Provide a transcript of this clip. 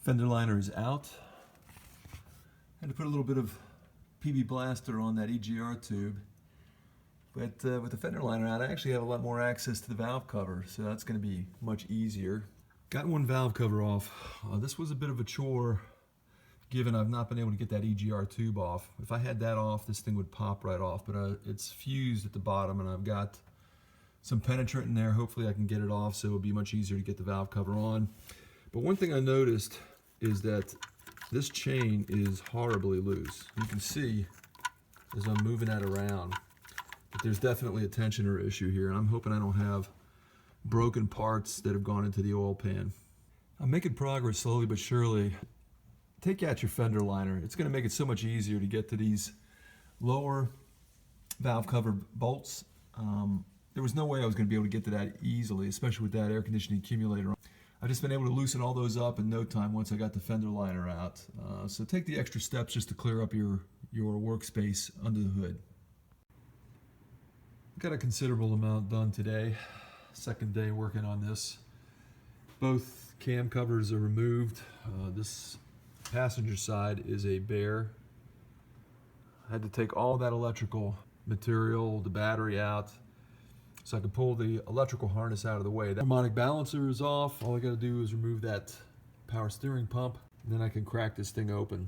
Fender liner is out. Had to put a little bit of PB blaster on that EGR tube. But with the fender liner out, I actually have a lot more access to the valve cover, so that's going to be much easier. Got one valve cover off. This was a bit of a chore, given I've not been able to get that EGR tube off. If I had that off, this thing would pop right off, but it's fused at the bottom, and I've got some penetrant in there. Hopefully I can get it off, so it'll be much easier to get the valve cover on. But one thing I noticed is that this chain is horribly loose. You can see as I'm moving that around, but there's definitely a tensioner issue here, and I'm hoping I don't have broken parts that have gone into the oil pan. I'm making progress slowly but surely. Take out your fender liner. It's going to make it so much easier to get to these lower valve cover bolts. There was no way I was going to be able to get to that easily, especially with that air conditioning accumulator on. I've just been able to loosen all those up in no time once I got the fender liner out. So take the extra steps just to clear up your workspace under the hood. Got a considerable amount done today. Second day working on this. Both cam covers are removed. This passenger side is a bare. I had to take all that electrical material, the battery out, so I could pull the electrical harness out of the way. The harmonic balancer is off. All I got to do is remove that power steering pump, and then I can crack this thing open.